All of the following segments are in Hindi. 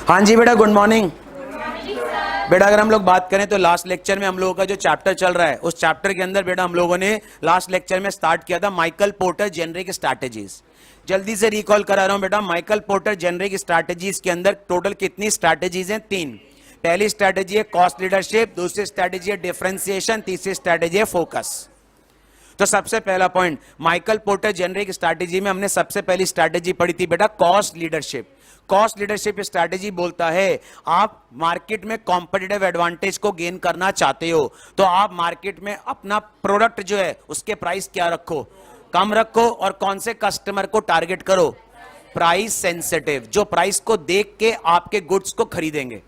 हाँ जी बेटा, गुड मॉर्निंग। बेटा अगर हम लोग बात करें तो लास्ट लेक्चर में हम लोगों का जो चैप्टर चल रहा है उस चैप्टर के अंदर बेटा हम लोगों ने लास्ट लेक्चर में स्टार्ट किया था माइकल पोर्टर जेनरिक स्ट्रैटेजीज। जल्दी से रिकॉल करा रहा हूं बेटा, माइकल पोर्टर जेनरिक स्ट्रैटेजीज के अंदर टोटल कितनी स्ट्रैटेजीज हैं? 3। पहली स्ट्रैटेजी है कॉस्ट लीडरशिप, दूसरी स्ट्रैटेजी है डिफरेंशिएशन, तीसरी स्ट्रैटेजी है फोकस। तो सबसे पहला point Michael porter generic strategy में हमने सबसे पहली स्ट्रैटेजी पढ़ी थी बेटा cost leadership. Cost leadership strategy बोलता है आप मार्केट में कॉम्पिटिटिव एडवांटेज को गेन करना चाहते हो तो आप मार्केट में अपना प्रोडक्ट जो है उसके प्राइस क्या रखो, कम रखो, और कौन से कस्टमर को टारगेट करो, प्राइस सेंसिटिव, जो प्राइस को देख के आपके गुड्स को खरीदेंगे।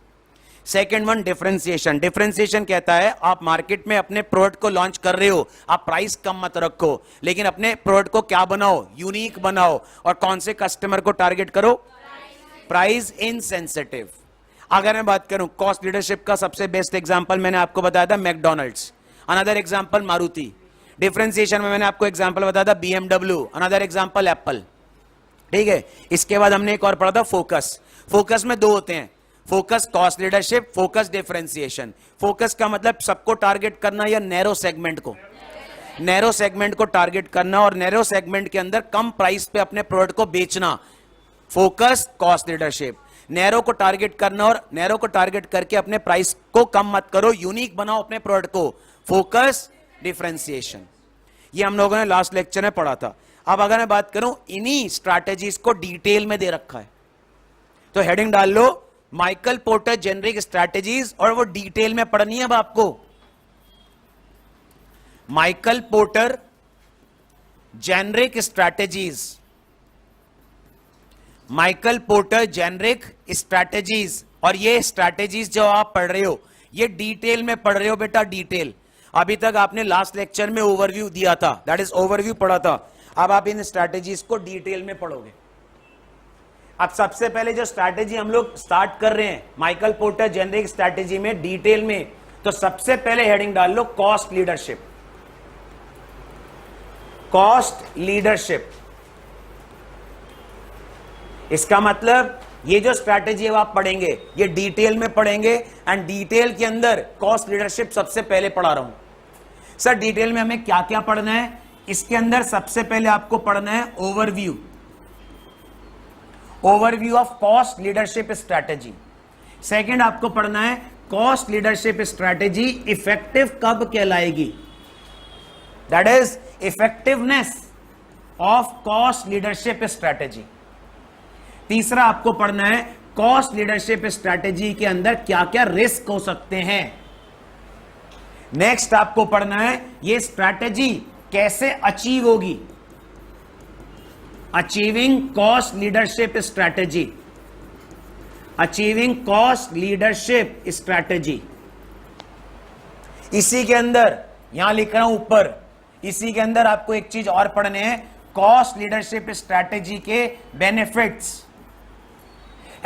Second one differentiation. डिफरेंशिएशन कहता है आप मार्केट में अपने प्रोडक्ट को लॉन्च कर रहे हो, आप प्राइस कम मत रखो लेकिन अपने प्रोडक्ट को क्या बनाओ, यूनिक बनाओ, और कौन से कस्टमर को टारगेट करो, प्राइस इनसेंसिटिव। अगर मैं बात करूं कॉस्ट लीडरशिप का सबसे बेस्ट एग्जांपल मैंने आपको बताया था McDonald's, another example Maruti. Differentiation में मैंने आपको एग्जांपल बताया था बीएमडब्ल्यू, अनदर एग्जांपल एप्पल। ठीक है, इसके बाद हमने एक और पढ़ा था फोकस। फोकस में दो होते हैं, focus cost leadership, focus differentiation. Focus का मतलब सबको टारगेट करना या नैरो सेगमेंट को, नैरो सेगमेंट को टारगेट करना और नैरो सेगमेंट के अंदर कम प्राइस पे अपने प्रोडक्ट को बेचना, फोकस कॉस्ट लीडरशिप। नैरो को टारगेट करना और नैरो को टारगेट करके अपने प्राइस को कम मत करो, यूनिक बनाओ अपने प्रोडक्ट को, फोकस डिफरेंशिएशन। ये हम लोगों ने लास्ट लेक्चर में पढ़ा था। अब अगर मैं बात करूं इन्हीं स्ट्रैटेजीज को डिटेल में दे रखा है तो हेडिंग डाल लो माइकल पोर्टर जेनरिक स्ट्रैटेजीज, और वो डिटेल में पढ़नी है अब आपको। Michael porter generic strategies, Michael porter generic strategies. और ये स्ट्रैटेजीज जो आप पढ़ रहे हो ये डिटेल में पढ़ रहे हो बेटा, डिटेल। अभी तक आपने लास्ट लेक्चर में ओवरव्यू दिया था, दैट इज ओवरव्यू पढ़ा था। अब आप इन स्ट्रैटेजीज को डिटेल में पढ़ोगे। अब सबसे पहले जो स्ट्रैटेजी हम लोग स्टार्ट कर रहे हैं माइकल पोर्टर जेनरिक स्ट्रैटेजी में डिटेल में, तो सबसे पहले हेडिंग डाल low cost leadership. Cost leadership, इसका मतलब ये जो स्ट्रैटेजी है आप पढ़ेंगे ये डिटेल में पढ़ेंगे, एंड डिटेल के अंदर कॉस्ट लीडरशिप सबसे पहले पढ़ा रहा हूं। सर डिटेल में हमें क्या क्या पढ़ना है? इसके अंदर सबसे पहले आपको पढ़ना है overview, overview of cost leadership strategy. Second आपको पढ़ना है कॉस्ट लीडरशिप स्ट्रैटेजी इफेक्टिव कब कहलाएगी, that is effectiveness of cost leadership strategy. तीसरा आपको पढ़ना है कॉस्ट लीडरशिप स्ट्रैटेजी के अंदर क्या क्या रिस्क हो सकते हैं। नेक्स्ट आपको पढ़ना है ये स्ट्रैटेजी कैसे अचीव होगी, achieving cost leadership strategy, achieving cost leadership strategy. इसी के अंदर यहां लिख रहा हूं ऊपर, इसी के अंदर आपको एक चीज और पढ़ने हैं कॉस्ट लीडरशिप स्ट्रैटेजी के benefits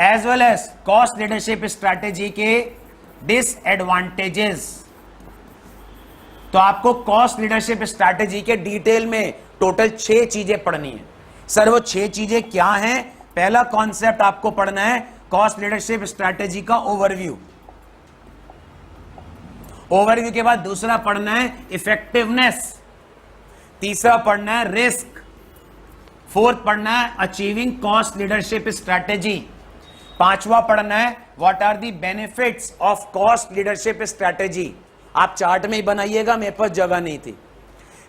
as well as cost leadership strategy के डिसएडवांटेजेस। तो आपको कॉस्ट लीडरशिप स्ट्रैटेजी के डिटेल में टोटल 6 चीजें पढ़नी है। सर वो 6 चीजें क्या हैं? पहला कॉन्सेप्ट आपको पढ़ना है कॉस्ट लीडरशिप स्ट्रैटेजी का ओवरव्यू, ओवरव्यू के बाद दूसरा पढ़ना है इफेक्टिवनेस, तीसरा पढ़ना है रिस्क, फोर्थ पढ़ना है अचीविंग कॉस्ट लीडरशिप स्ट्रैटेजी, पांचवा पढ़ना है what are the benefits of cost leadership strategy. आप चार्ट में ही बनाइएगा, मेरे पास जगह नहीं थी।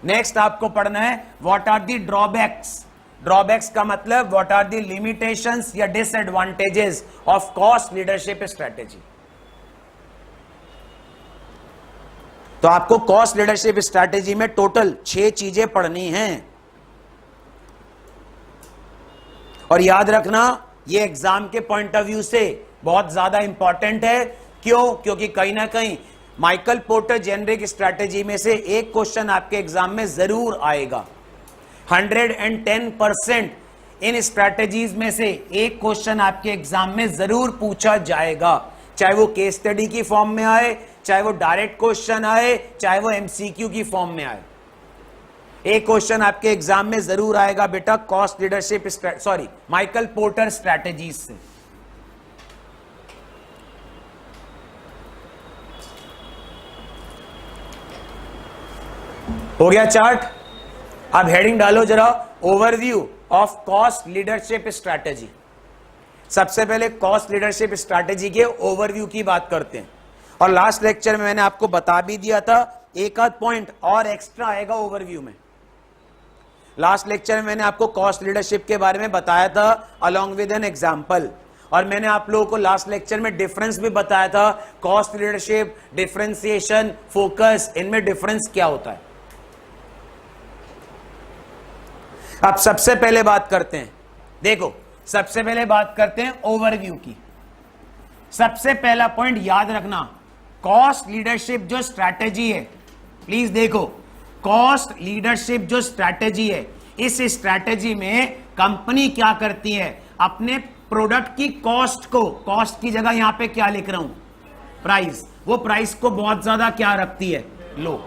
नेक्स्ट आपको पढ़ना है what are the drawbacks, drawbacks का मतलब व्हाट आर दी लिमिटेशंस या disadvantages of cost leadership strategy. तो आपको कॉस्ट लीडरशिप स्ट्रैटेजी में टोटल 6 चीजें पढ़नी हैं। और याद रखना ये एग्जाम के पॉइंट ऑफ व्यू से बहुत ज्यादा इंपॉर्टेंट है। क्यों? क्योंकि कहीं ना कहीं माइकल पोर्टर जेनरिक स्ट्रैटेजी में से एक क्वेश्चन आपके एग्जाम में जरूर आएगा। 110% इन स्ट्रैटेजीज में से एक क्वेश्चन आपके एग्जाम में जरूर पूछा जाएगा, चाहे वो केस स्टडी की फॉर्म में आए, चाहे वो डायरेक्ट क्वेश्चन आए, चाहे वो एमसीक्यू की फॉर्म में आए। एक क्वेश्चन आपके एग्जाम में जरूर आएगा बेटा cost leadership Michael porter strategies से। हो गया चार्ट। अब हेडिंग डालो जरा, overview of cost leadership strategy. सबसे पहले कॉस्ट लीडरशिप स्ट्रैटेजी के ओवरव्यू की बात करते हैं। और लास्ट लेक्चर में मैंने आपको बता भी दिया था, एक आध पॉइंट और एक्स्ट्रा आएगा ओवरव्यू में। लास्ट लेक्चर में मैंने आपको कॉस्ट लीडरशिप के बारे में बताया था अलोंग विद एन एग्जांपल, और मैंने आप लोगों को लास्ट लेक्चर में डिफरेंस भी बताया था। कॉस्ट लीडरशिप, डिफरेंशिएशन, फोकस, इनमें डिफरेंस क्या होता है। अब सबसे पहले बात करते हैं, देखो सबसे पहले बात करते हैं ओवरव्यू की। सबसे पहला पॉइंट याद रखना, कॉस्ट लीडरशिप जो स्ट्रैटेजी है, प्लीज देखो, कॉस्ट लीडरशिप जो स्ट्रैटेजी है, इस स्ट्रैटेजी में कंपनी क्या करती है, अपने प्रोडक्ट की कॉस्ट को, कॉस्ट की जगह यहां पे क्या लिख रहा हूं, प्राइस, वो प्राइस को बहुत ज्यादा क्या रखती है, लो।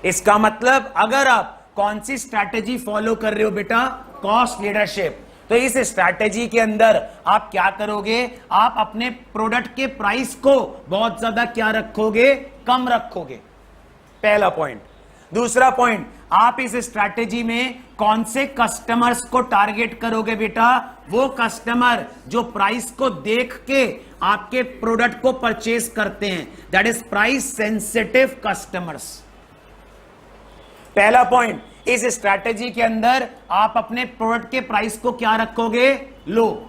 इसका मतलब अगर आप कौन सी स्ट्रैटेजी फॉलो कर रहे हो बेटा, कॉस्ट लीडरशिप, तो इस स्ट्रैटेजी के अंदर आप क्या करोगे, आप अपने प्रोडक्ट के प्राइस को बहुत ज्यादा क्या रखोगे, कम रखोगे, पहला पॉइंट। दूसरा पॉइंट, आप इस स्ट्रैटेजी में कौन से कस्टमर्स को टारगेट करोगे बेटा, वो कस्टमर जो प्राइस को देख के आपके प्रोडक्ट को परचेज करते हैं, that is price sensitive customers. पहला पॉइंट, इस स्ट्रैटेजी के अंदर आप अपने प्रोडक्ट के प्राइस को क्या रखोगे, लो।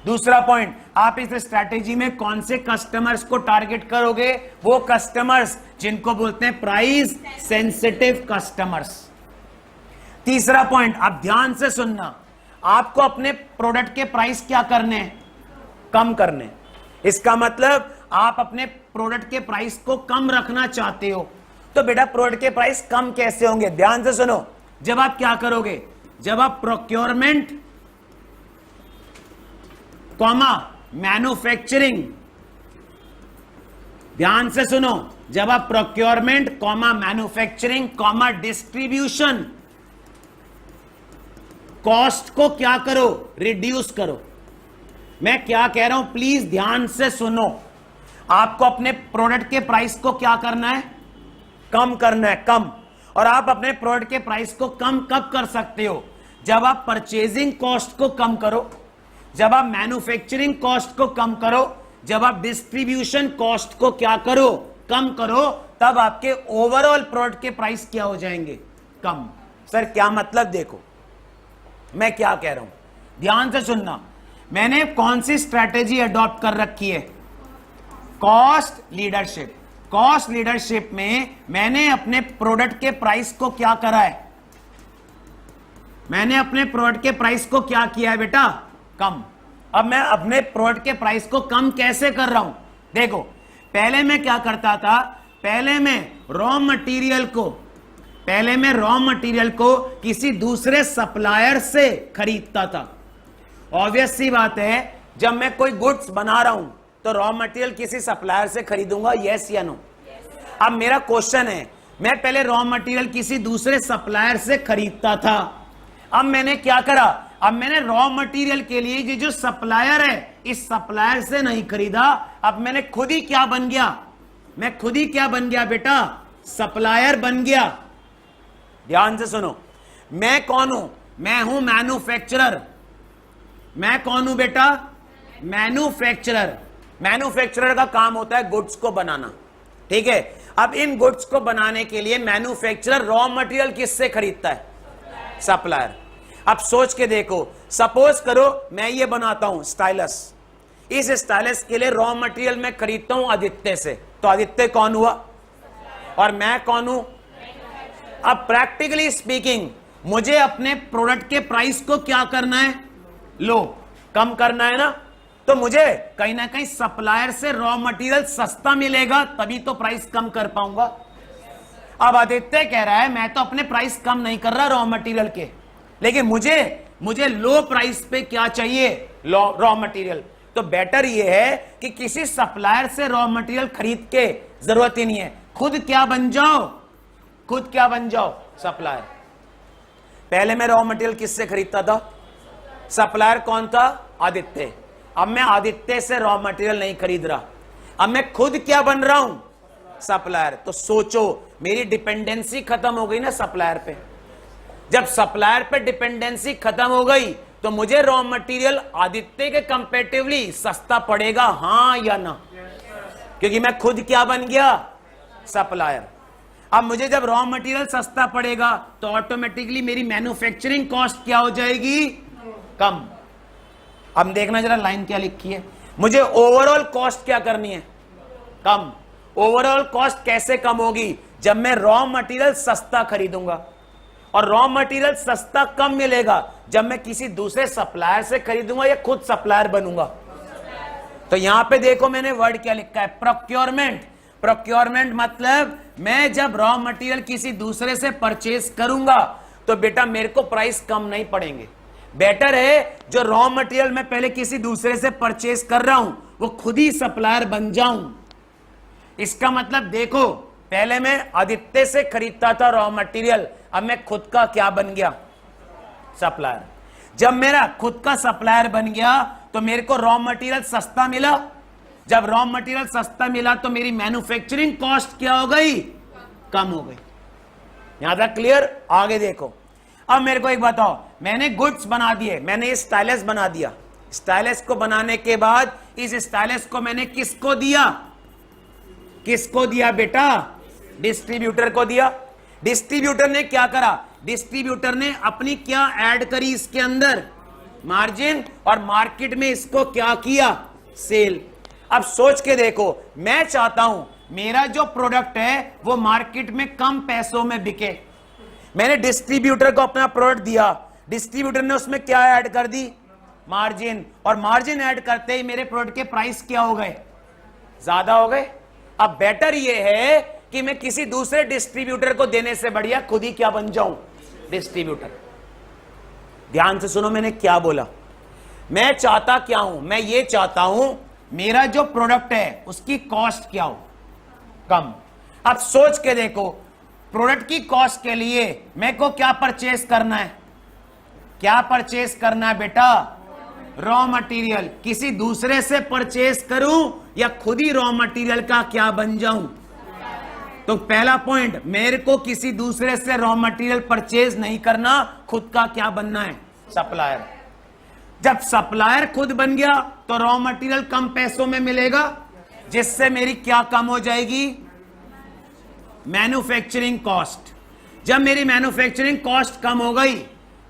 दूसरा पॉइंट, आप इस स्ट्रैटेजी में कौन से कस्टमर्स को टारगेट करोगे, वो कस्टमर्स जिनको बोलते हैं प्राइस सेंसिटिव कस्टमर्स। तीसरा पॉइंट, आप ध्यान से सुनना, आपको अपने प्रोडक्ट के प्राइस क्या करने, कम करने। इसका मतलब आप अपने प्रोडक्ट के प्राइस को कम रखना चाहते हो, तो बेटा प्रोडक्ट के प्राइस कम कैसे होंगे, ध्यान से सुनो। जब आप क्या करोगे, जब आप प्रोक्योरमेंट कॉमा मैन्युफैक्चरिंग, ध्यान से सुनो, जब आप procurement comma manufacturing comma distribution cost को क्या करो, रिड्यूस करो। मैं क्या कह रहा हूं प्लीज ध्यान से सुनो, आपको अपने प्रोडक्ट के प्राइस को क्या करना है, कम करना है, कम। और आप अपने प्रोडक्ट के प्राइस को कम कब कर सकते हो, जब आप परचेजिंग कॉस्ट को कम करो, जब आप मैन्युफैक्चरिंग कॉस्ट को कम करो, जब आप डिस्ट्रीब्यूशन कॉस्ट को क्या करो, कम करो, तब आपके ओवरऑल प्रोडक्ट के प्राइस क्या हो जाएंगे, कम। सर क्या मतलब, देखो मैं क्या कह रहा हूं, ध्यान से सुनना। मैंने कौन सी स्ट्रैटेजी अडॉप्ट कर रखी है, कॉस्ट लीडरशिप। कॉस्ट लीडरशिप में मैंने अपने प्रोडक्ट के प्राइस को क्या करा है, मैंने अपने प्रोडक्ट के प्राइस को क्या किया है बेटा, कम। अब मैं अपने प्रोडक्ट के प्राइस को कम कैसे कर रहा हूं, देखो पहले मैं क्या करता था, पहले मैं रॉ मटेरियल को किसी दूसरे सप्लायर से खरीदता था। ऑब्वियस सी बात है, जब मैं कोई गुड्स बना रहा हूं तो रॉ मटेरियल किसी सप्लायर से खरीदूंगा, यस या नो। अब मेरा क्वेश्चन है, मैं पहले रॉ मटेरियल किसी दूसरे सप्लायर से खरीदता था, अब मैंने क्या करा, अब मैंने रॉ मटेरियल के लिए ये जो सप्लायर है, इस सप्लायर से नहीं खरीदा, अब मैंने खुद ही क्या बन गया, मैं खुद ही क्या बन गया बेटा, सप्लायर बन गया। ध्यान से सुनो, मैं कौन हूं, मैं हूं मैन्युफैक्चरर। मैं कौन हूं बेटा, मैन्युफैक्चरर। मैन्युफैक्चरर का काम होता है गुड्स को बनाना, ठीक है। अब इन गुड्स को बनाने के लिए मैन्युफैक्चरर रॉ मटेरियल किससे खरीदता है, सप्लायर। अब सोच के देखो, सपोज करो मैं ये बनाता हूं स्टाइलस, इस स्टाइलस के लिए रॉ मटेरियल मैं खरीदता हूं आदित्य से, तो आदित्य कौन हुआ, और मैं कौन हूं। अब प्रैक्टिकली स्पीकिंग मुझे अपने प्रोडक्ट के प्राइस को क्या करना है, लो, कम करना है ना, तो मुझे कहीं ना कहीं सप्लायर से रॉ मटेरियल सस्ता मिलेगा, तभी तो प्राइस कम कर पाऊंगा। अब आदित्य कह रहा है मैं तो अपने प्राइस कम नहीं कर रहा रॉ मटेरियल के, लेकिन मुझे लो प्राइस पे क्या चाहिए, रॉ मटेरियल। तो बेटर ये है कि किसी सप्लायर से रॉ मटेरियल खरीद के जरूरत ही नहीं है, खुद क्या बन जाओ, सप्लायर। पहले मैं रॉ मटेरियल किससे खरीदता था, सप्लायर कौन था, आदित्य। अब मैं आदित्य से रॉ मटेरियल नहीं खरीद रहा, अब मैं खुद क्या बन रहा हूं, सप्लायर। तो सोचो मेरी डिपेंडेंसी खत्म हो गई ना सप्लायर पे। जब सप्लायर पे डिपेंडेंसी खत्म हो गई तो मुझे रॉ मटेरियल आदित्य के कंपैरेटिवली सस्ता पड़ेगा, हां या ना? क्योंकि मैं खुद क्या बन गया? सप्लायर। अब मुझे जब रॉ मटेरियल सस्ता पड़ेगा तो ऑटोमेटिकली मेरी मैन्युफैक्चरिंग कॉस्ट क्या हो जाएगी? कम। अब देखना जरा लाइन क्या लिखी है, मुझे ओवरऑल कॉस्ट क्या करनी है? कम। ओवरऑल कॉस्ट कैसे कम होगी? जब मैं रॉ मटेरियल सस्ता खरीदूंगा। और रॉ मटेरियल सस्ता कम मिलेगा जब मैं किसी दूसरे सप्लायर से खरीदूंगा या खुद सप्लायर बनूंगा। तो यहां पे देखो मैंने वर्ड क्या लिखा है, प्रोक्योरमेंट। प्रोक्योरमेंट मतलब मैं जब रॉ मटेरियल किसी दूसरे से परचेज करूंगा तो बेटा मेरे को प्राइस कम नहीं पड़ेंगे। बेटर है जो रॉ मटेरियल मैं पहले किसी दूसरे से परचेज कर रहा हूं वो खुद ही सप्लायर बन जाऊं। इसका मतलब देखो पहले मैं आदित्य से खरीदता था रॉ मटेरियल, अब मैं खुद का क्या बन गया? सप्लायर। जब मेरा खुद का सप्लायर बन गया तो मेरे को रॉ मटेरियल सस्ता मिला। जब रॉ मटेरियल सस्ता मिला तो मेरी मैन्युफैक्चरिंग कॉस्ट क्या हो गई? कम हो गई। यहां तक क्लियर? आगे देखो। अब मेरे को एक बताओ, मैंने गुड्स बना दिए, मैंने इस स्टाइलस बना दिया। स्टाइलस को बनाने के बाद इस स्टाइलस को मैंने किसको दिया? किसको दिया बेटा? डिस्ट्रीब्यूटर को दिया। डिस्ट्रीब्यूटर ने क्या करा? डिस्ट्रीब्यूटर ने अपनी क्या ऐड करी इसके अंदर? मार्जिन। और मार्केट में इसको क्या किया? सेल। अब सोच के देखो, मैं चाहता हूं मेरा जो प्रोडक्ट है वो मार्केट में कम पैसों में बिके। मैंने डिस्ट्रीब्यूटर को अपना प्रोडक्ट दिया, डिस्ट्रीब्यूटर ने उसमें क्या ऐड कर दी? मार्जिन। और मार्जिन ऐड करते ही मेरे प्रोडक्ट के प्राइस क्या हो गए? ज्यादा हो गए। अब बेटर ये है कि मैं किसी दूसरे डिस्ट्रीब्यूटर को देने से बढ़िया खुद ही क्या बन जाऊं? डिस्ट्रीब्यूटर। ध्यान से सुनो मैंने क्या बोला। मैं चाहता क्या हूं? मैं ये चाहता हूं मेरा जो प्रोडक्ट है उसकी कॉस्ट क्या हो? कम। अब सोच के देखो, प्रोडक्ट की कॉस्ट के लिए मेरे को क्या परचेस करना है? क्या परचेस करना है बेटा? Raw material. किसी दूसरे से परचेस करूं या खुद ही रॉ मटेरियल का क्या बन जाऊं? तो पहला पॉइंट, मेरे को किसी दूसरे से रॉ मटेरियल परचेज नहीं करना, खुद का क्या बनना है? सप्लायर। जब सप्लायर खुद बन गया तो रॉ मटेरियल कम पैसों में मिलेगा, जिससे मेरी क्या कम हो जाएगी? Manufacturing cost. जब मेरी मैन्युफैक्चरिंग कॉस्ट कम हो गई,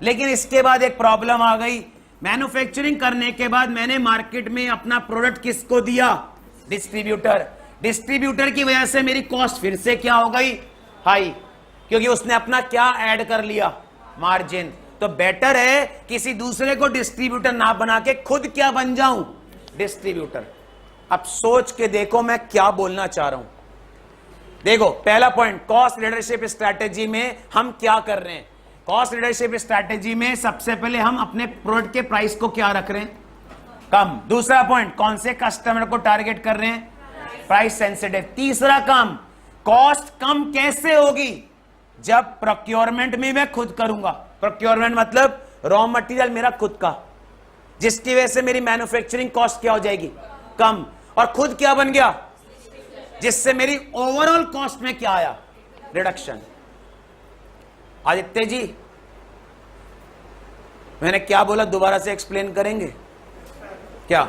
लेकिन इसके बाद एक प्रॉब्लम आ गई। मैन्युफैक्चरिंग करने के बाद मैंने मार्केट में अपना प्रोडक्ट किसको दिया? डिस्ट्रीब्यूटर। डिस्ट्रीब्यूटर की वजह से मेरी कॉस्ट फिर से क्या हो गई? हाई, क्योंकि उसने अपना क्या ऐड कर लिया? मार्जिन। तो बेटर है किसी दूसरे को डिस्ट्रीब्यूटर ना बना के खुद क्या बन जाऊं? डिस्ट्रीब्यूटर। अब सोच के देखो मैं क्या बोलना चाह रहा हूं। देखो पहला पॉइंट, कॉस्ट लीडरशिप स्ट्रैटेजी में हम क्या कर रहे हैं? कॉस्ट लीडरशिप स्ट्रैटेजी में सबसे पहले हम अपने प्रोडक्ट के प्राइस को क्या रख रहे हैं? कम। दूसरा पॉइंट, कौन से कस्टमर को टारगेट कर रहे हैं? Price sensitive. तीसरा काम, कॉस्ट कम कैसे होगी? जब प्रोक्योरमेंट में मैं खुद करूंगा। प्रोक्योरमेंट मतलब रॉ मटेरियल मेरा खुद का, जिसकी वजह से मेरी मैन्युफैक्चरिंग कॉस्ट क्या हो जाएगी? कम। और खुद क्या बन गया? जिससे मेरी ओवरऑल कॉस्ट में क्या आया? रिडक्शन। आदित्य जी मैंने क्या बोला दोबारा से एक्सप्लेन करेंगे क्या?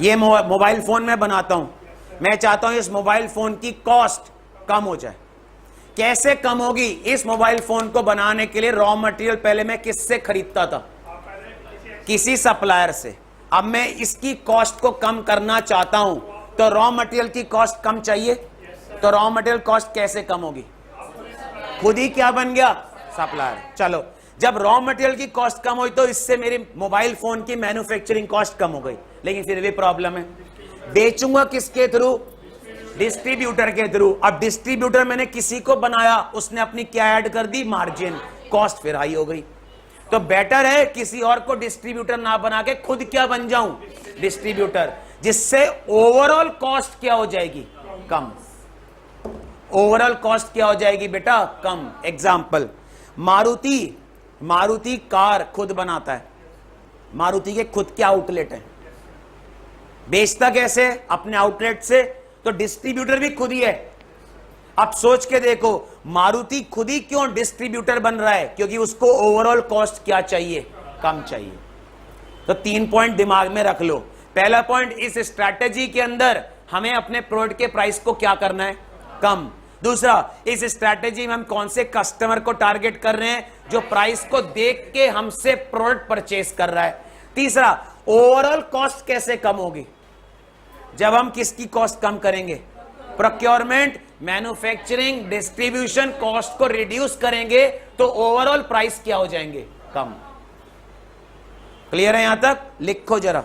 ये मोबाइल फोन में बनाता हूं, मैं चाहता हूं इस मोबाइल फोन की कॉस्ट कम हो जाए। कैसे कम होगी? इस मोबाइल फोन को बनाने के लिए रॉ मटेरियल पहले मैं किससे खरीदता था? किसी सप्लायर से। अब मैं इसकी कॉस्ट को कम करना चाहता हूं तो रॉ मटेरियल की कॉस्ट कम चाहिए। तो रॉ मटेरियल कॉस्ट कैसे कम होगी? खुद ही क्या बन गया? सप्लायर। चलो, जब रॉ मटेरियल की कॉस्ट कम हुई तो इससे मेरी मोबाइल फोन की मैन्युफैक्चरिंग कॉस्ट कम हो गई, लेकिन फिर भी प्रॉब्लम है। बेचूंगा किसके थ्रू? डिस्ट्रीब्यूटर के थ्रू। अब डिस्ट्रीब्यूटर मैंने किसी को बनाया, उसने अपनी क्या ऐड कर दी? मार्जिन। कॉस्ट फिर हाई हो गई। तो बेटर है किसी और को डिस्ट्रीब्यूटर ना बना के खुद क्या बन जाऊं? डिस्ट्रीब्यूटर, जिससे ओवरऑल कॉस्ट क्या हो जाएगी? कम। ओवरऑल कॉस्ट क्या हो जाएगी बेटा? कम। एग्जाम्पल, मारुति कार खुद बनाता है। मारुति के खुद के आउटलेट है। बेचता कैसे? अपने आउटलेट से तो डिस्ट्रीब्यूटर भी खुद ही है। अब सोच के देखो, मारुति खुद ही क्यों डिस्ट्रीब्यूटर बन रहा है? क्योंकि उसको ओवरऑल कॉस्ट क्या चाहिए? कम चाहिए। तो 3 पॉइंट दिमाग में रख लो। पहला पॉइंट, इस स्ट्रैटेजी के अंदर हमें अपने प्रोडक्ट के प्राइस को क्या करना है? कम। दूसरा, इस स्ट्रैटेजी में हम कौन से कस्टमर को टारगेट कर रहे हैं? जो प्राइस को देख के हमसे प्रोडक्ट परचेस कर रहा है। तीसरा, ओवरऑल कॉस्ट कैसे कम होगी? जब हम किसकी कॉस्ट कम करेंगे? प्रोक्योरमेंट, मैन्युफैक्चरिंग, डिस्ट्रीब्यूशन कॉस्ट को रिड्यूस करेंगे तो ओवरऑल प्राइस क्या हो जाएंगे? कम। क्लियर है यहां तक? लिखो जरा।